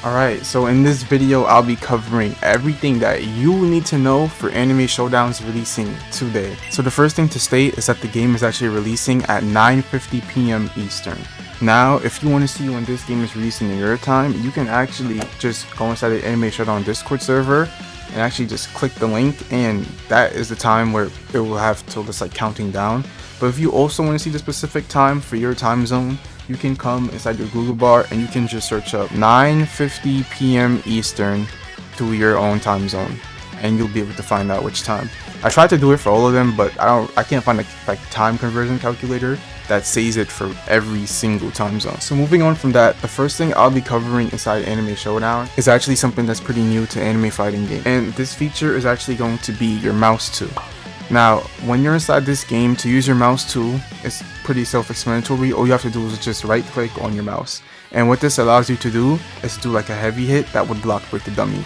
Alright, so in this video I'll be covering everything that you need to know for Anime Showdown's releasing today. So the first thing to state is that the game is actually releasing at 9:50 p.m. Eastern. Now, if you want to see when this game is releasing in your time, you can actually just go inside the Anime Showdown Discord server and actually just click the link, and that is the time where it will have till this like counting down. But if you also want to see the specific time for your time zone, you can come inside your Google bar and you can just search up 9:50 p.m. Eastern to your own time zone, and you'll be able to find out which time. I tried to do it for all of them, but I can't find a like time conversion calculator that says it for every single time zone. So moving on from that, the first thing I'll be covering inside Anime Showdown is actually something that's pretty new to anime fighting game, and this feature is actually going to be your mouse tool. Now, when you're inside this game, to use your mouse tool, it's pretty self-explanatory. All you have to do is just right click on your mouse, and what this allows you to do is do like a heavy hit that would block break the dummy.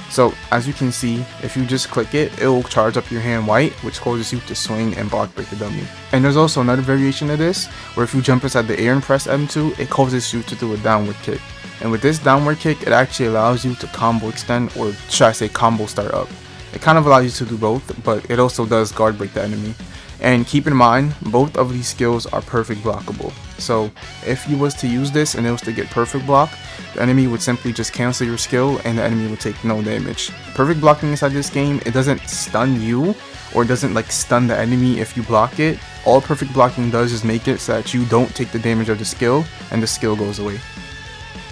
So as you can see, if you just click it, it will charge up your hand white, which causes you to swing and block break the dummy. And there's also another variation of this, where if you jump inside the air and press M2, it causes you to do a downward kick. And with this downward kick, it actually allows you to combo extend, or should I say combo start up. It kind of allows you to do both, but it also does guard break the enemy. And keep in mind, both of these skills are perfect blockable. So if you was to use this and it was to get perfect block, the enemy would simply just cancel your skill and the enemy would take no damage. Perfect blocking inside this game, it doesn't stun you, or it doesn't like stun the enemy if you block it. All perfect blocking does is make it so that you don't take the damage of the skill and the skill goes away.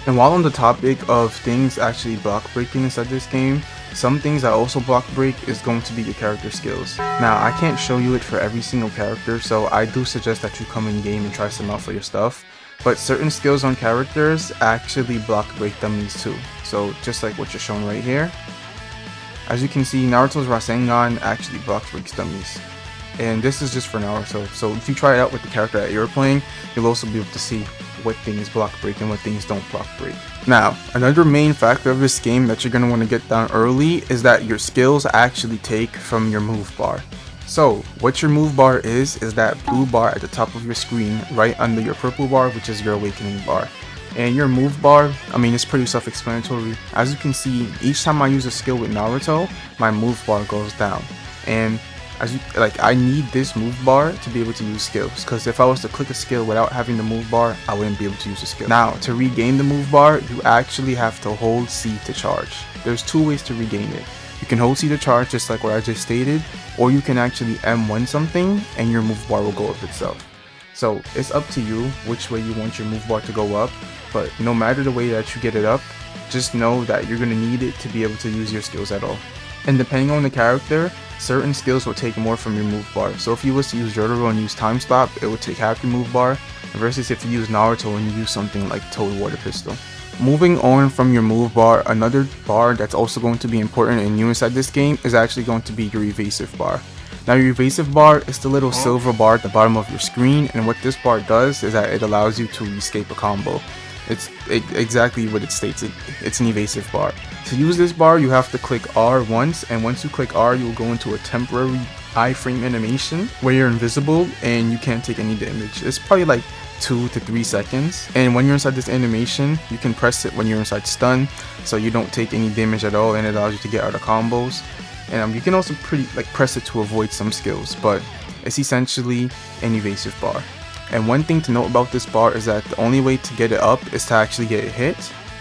And while on the topic of things actually block breaking inside this game, some things that also block break is going to be your character skills. Now, I can't show you it for every single character, so I do suggest that you come in game and try some out for your stuff. But certain skills on characters actually block break dummies too. So just like what you're showing right here. As you can see, Naruto's Rasengan actually blocks breaks dummies. And this is just for Naruto, so if you try it out with the character that you're playing, you'll also be able to see what things block break and what things don't block break. Now, another main factor of this game that you're going to want to get down early is that your skills actually take from your move bar. So, what your move bar is that blue bar at the top of your screen, right under your purple bar, which is your awakening bar. And your move bar, I mean, it's pretty self-explanatory. As you can see, each time I use a skill with Naruto, my move bar goes down. And I need this move bar to be able to use skills, because if I was to click a skill without having the move bar, I wouldn't be able to use the skill. Now, to regain the move bar, you actually have to hold C to charge. There's two ways to regain it. You can hold C to charge, just like what I just stated, or you can actually M1 something and your move bar will go up itself. So it's up to you which way you want your move bar to go up, but no matter the way that you get it up, just know that you're going to need it to be able to use your skills at all. And depending on the character, certain skills will take more from your move bar. So if you was to use Jotaro and use Time Stop, it would take half your move bar, versus if you use Naruto and you use something like Toad Water Pistol. Moving on from your move bar, another bar that's also going to be important and new inside this game is actually going to be your evasive bar. Now, your evasive bar is the little silver bar at the bottom of your screen, and what this bar does is that it allows you to escape a combo. It's exactly what it states. It's an evasive bar. To use this bar, you have to click R once, and once you click R, you'll go into a temporary iframe animation where you're invisible and you can't take any damage. It's probably like 2 to 3 seconds, and when you're inside this animation, you can press it when you're inside stun, so you don't take any damage at all, and it allows you to get out of combos. And you can also press it to avoid some skills, but it's essentially an evasive bar. And one thing to note about this bar is that the only way to get it up is to actually get hit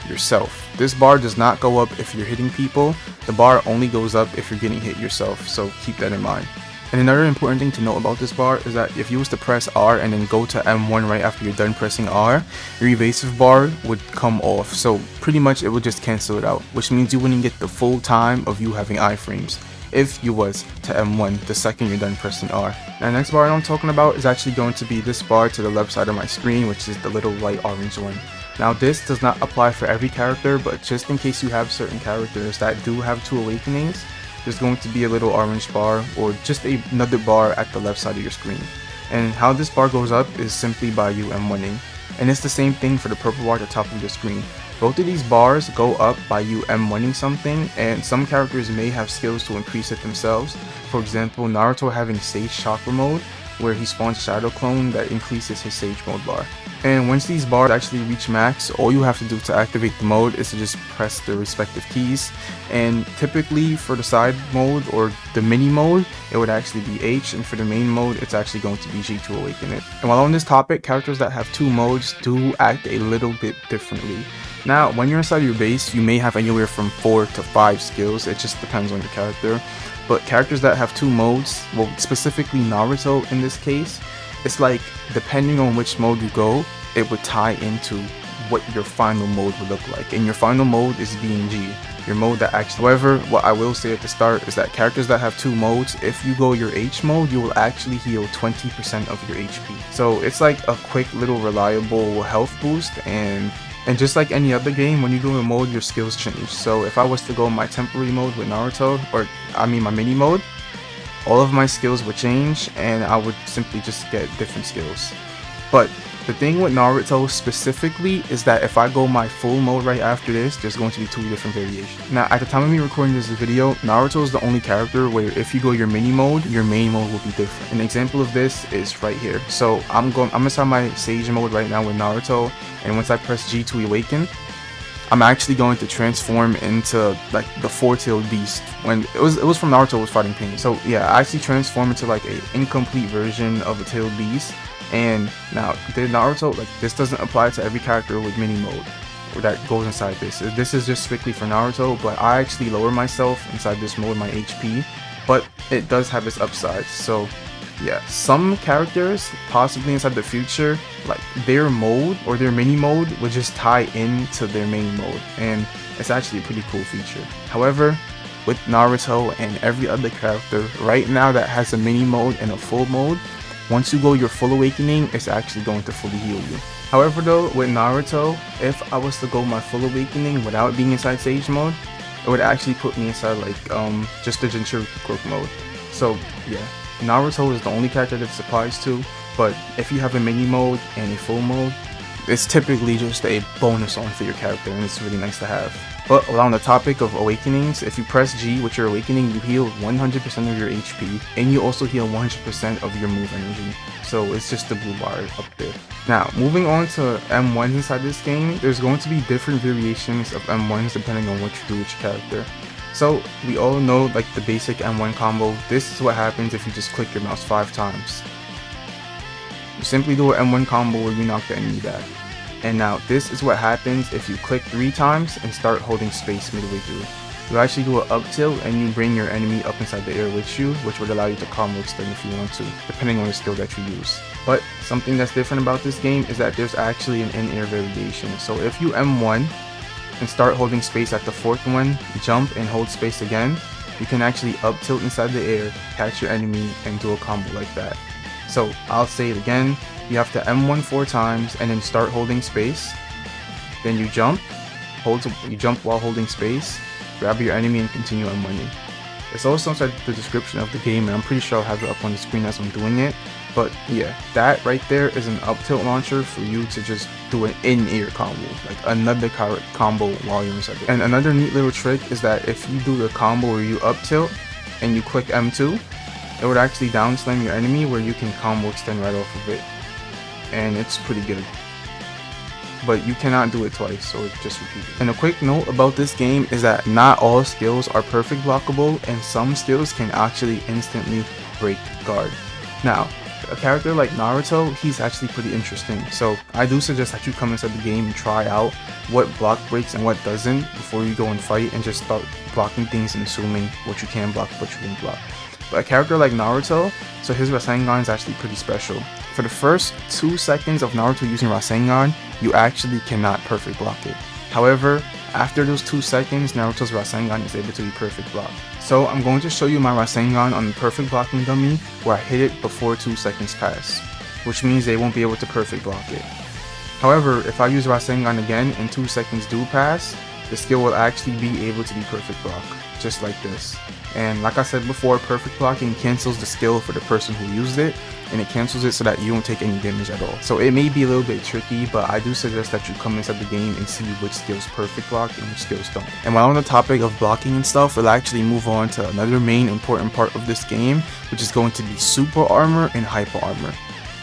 yourself. This bar does not go up if you're hitting people. The bar only goes up if you're getting hit yourself, so keep that in mind. And another important thing to note about this bar is that if you was to press R and then go to M1 right after you're done pressing R, your evasive bar would come off. So pretty much it would just cancel it out, which means you wouldn't get the full time of you having iframes if you was to M1 the second you're done pressing R. Now, the next bar I'm talking about is actually going to be this bar to the left side of my screen, which is the little light orange one. Now, this does not apply for every character, but just in case you have certain characters that do have 2 awakenings, there's going to be a little orange bar or just another bar at the left side of your screen. And how this bar goes up is simply by you M1ing. And it's the same thing for the purple bar at the top of your screen. Both of these bars go up by you M1ing something, and some characters may have skills to increase it themselves. For example, Naruto having Sage Chakra Mode, where he spawns Shadow Clone that increases his Sage Mode bar. And once these bars actually reach max, all you have to do to activate the mode is to just press the respective keys. And typically for the side mode or the mini mode, it would actually be H, and for the main mode, it's actually going to be G to awaken it. And while on this topic, characters that have 2 modes do act a little bit differently. Now, when you're inside your base, you may have anywhere from 4 to 5 skills, it just depends on your character. But characters that have 2 modes, well, specifically Naruto in this case, it's like, depending on which mode you go, it would tie into what your final mode would look like. And your final mode is being G, your mode that actually... However, what I will say at the start is that characters that have 2 modes, if you go your H mode, you will actually heal 20% of your HP. So it's like a quick little reliable health boost, and just like any other game, when you go in mode, your skills change. So if I was to go my temporary mode with Naruto, or I mean my mini mode, all of my skills would change and I would simply just get different skills. But the thing with Naruto specifically is that if I go my full mode right after this, there's going to be 2 different variations. Now, at the time of me recording this video, Naruto is the only character where if you go your mini mode, your main mode will be different. An example of this is right here. So I'm inside my Sage mode right now with Naruto, and once I press G to awaken, I'm actually going to transform into like the 4-tailed beast. When it was from Naruto was fighting Pain. So yeah, I actually transform into like a incomplete version of a tailed beast. And now the Naruto, like, this doesn't apply to every character with mini mode or that goes inside this. This is just strictly for Naruto, but I actually lower myself inside this mode, my HP, but it does have its upsides. So yeah, some characters possibly inside the future, like their mode or their mini mode would just tie into their main mode, and it's actually a pretty cool feature. However, with Naruto and every other character right now that has a mini mode and a full mode, once you go your full awakening, it's actually going to fully heal you. However though, with Naruto, if I was to go my full awakening without being inside Sage mode, it would actually put me inside like just the Jinchuriki Cloak mode. So yeah, Naruto is the only character that this applies to, but if you have a mini mode and a full mode, it's typically just a bonus on for your character, and it's really nice to have. But while on the topic of awakenings, if you press G with your awakening, you heal 100% of your HP, and you also heal 100% of your move energy. So it's just the blue bar up there. Now, moving on to M1s inside this game, there's going to be different variations of M1s depending on what you do with your character. So we all know like the basic M1 combo. This is what happens if you just click your mouse 5 times. You simply do an M1 combo where you knock the enemy back. And now this is what happens if you click 3 times and start holding space midway through. You actually do an up tilt and you bring your enemy up inside the air with you, which would allow you to combo extend if you want to, depending on the skill that you use. But something that's different about this game is that there's actually an in-air variation. So if you M1 and start holding space at the 4th one, jump and hold space again, you can actually up tilt inside the air, catch your enemy, and do a combo like that. So I'll say it again, you have to M1 4 times and then start holding space, then you jump while holding space, grab your enemy and continue M1ing. It's also inside the description of the game, and I'm pretty sure I'll have it up on the screen as I'm doing it. But yeah, that right there is an up tilt launcher for you to just do an in-ear combo, like another combo while you're inside. And another neat little trick is that if you do the combo where you up tilt and you click M2, it would actually down slam your enemy where you can combo extend right off of it. And it's pretty good. But you cannot do it twice, or just repeat it. And a quick note about this game is that not all skills are perfect blockable, and some skills can actually instantly break guard. Now, a character like Naruto, he's actually pretty interesting, so I do suggest that you come inside the game and try out what block breaks and what doesn't before you go and fight, and just start blocking things and assuming what you can block, what you can block. But a character like Naruto, so his Rasengan is actually pretty special. For the first 2 seconds of Naruto using Rasengan, you actually cannot perfect block it. However, after those 2 seconds, Naruto's Rasengan is able to be perfect blocked. So I'm going to show you my Rasengan on the perfect blocking dummy where I hit it before 2 seconds pass, which means they won't be able to perfect block it. However, if I use Rasengan again and 2 seconds do pass, the skill will actually be able to be perfect block, just like this. And like I said before, perfect blocking cancels the skill for the person who used it, and it cancels it so that you don't take any damage at all. So it may be a little bit tricky, but I do suggest that you come inside the game and see which skills perfect block and which skills don't. And while on the topic of blocking and stuff, we'll actually move on to another main important part of this game, which is going to be super armor and hyper armor.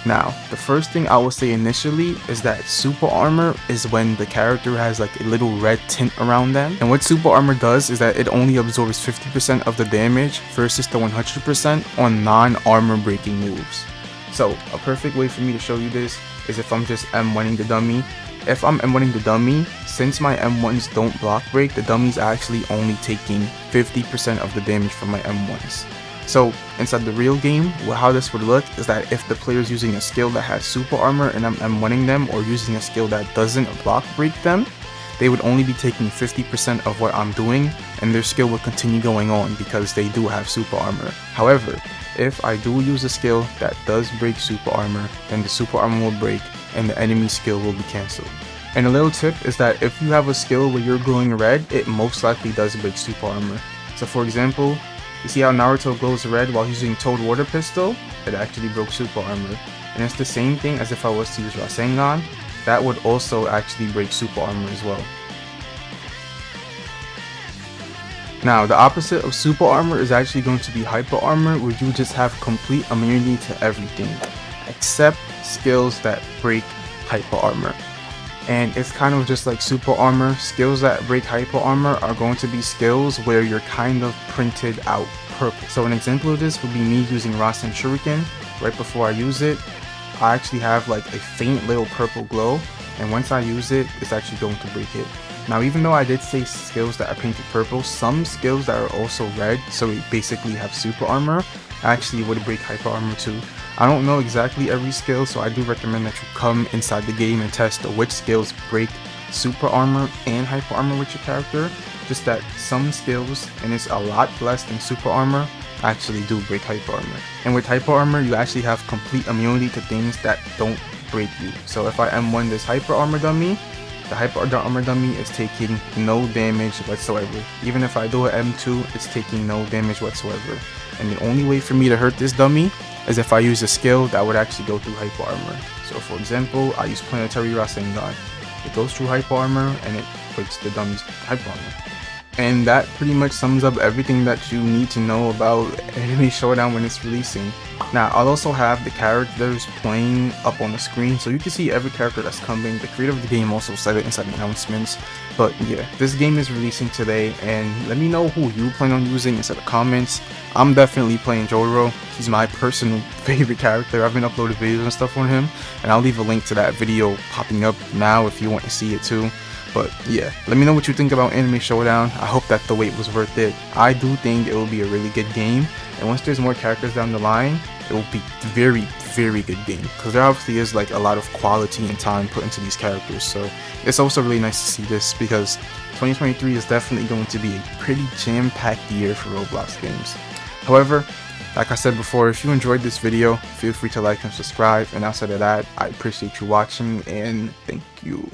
Now, the first thing I will say initially is that super armor is when the character has like a little red tint around them. And what super armor does is that it only absorbs 50% of the damage versus the 100% on non-armor breaking moves. So, a perfect way for me to show you this is if I'm just M1ing the dummy. If I'm M1ing the dummy, since my M1s don't block break, the dummy's actually only taking 50% of the damage from my M1s. So inside the real game, how this would look is that if the player is using a skill that has super armor and I'm M1ing them, or using a skill that doesn't block break them, they would only be taking 50% of what I'm doing, and their skill will continue going on because they do have super armor. However, if I do use a skill that does break super armor, then the super armor will break and the enemy skill will be cancelled. And a little tip is that if you have a skill where you're glowing red, it most likely does break super armor. So for example, you see how Naruto glows red while using Toad Water Pistol? It actually broke super armor. And it's the same thing as if I was to use Rasengan. That would also actually break super armor as well. Now, the opposite of super armor is actually going to be hyper armor, where you just have complete immunity to everything, except skills that break hyper armor. And it's kind of just like super armor. Skills that break hyper armor are going to be skills where you're kind of printed out purple. So an example of this would be me using Rasen Shuriken. Right before I use it, I actually have like a faint little purple glow, and once I use it, it's actually going to break it. Now, even though I did say skills that are painted purple, some skills that are also red, so we basically have super armor, actually would break hyper armor too. I don't know exactly every skill, so I do recommend that you come inside the game and test which skills break super armor and hyper armor with your character. Just that some skills, and it's a lot less than super armor, actually do break hyper armor. And with hyper armor, you actually have complete immunity to things that don't break you. So if I M1 this hyper armor dummy, the hyper armor dummy is taking no damage whatsoever. Even if I do an M2, it's taking no damage whatsoever. And the only way for me to hurt this dummy is if I use a skill that would actually go through hyper armor. So for example, I use Planetary Rasengan. It goes through hyper armor and it breaks the dummy's hyper armor. And that pretty much sums up everything that you need to know about Anime Showdown when it's releasing. Now, I'll also have the characters playing up on the screen, so you can see every character that's coming. The creator of the game also said it inside the announcements. But yeah, this game is releasing today, and let me know who you plan on using inside the comments. I'm definitely playing Joro. He's my personal favorite character. I've been uploading videos and stuff on him, and I'll leave a link to that video popping up now if you want to see it too. But yeah, let me know what you think about Anime Showdown. I hope that the wait was worth it. I do think it will be a really good game, and once there's more characters down the line, it will be very, very good game, because there obviously is like a lot of quality and time put into these characters. So it's also really nice to see this, because 2023 is definitely going to be a pretty jam-packed year for Roblox games. However, like I said before, if you enjoyed this video, feel free to like and subscribe, and outside of that, I appreciate you watching, and thank you.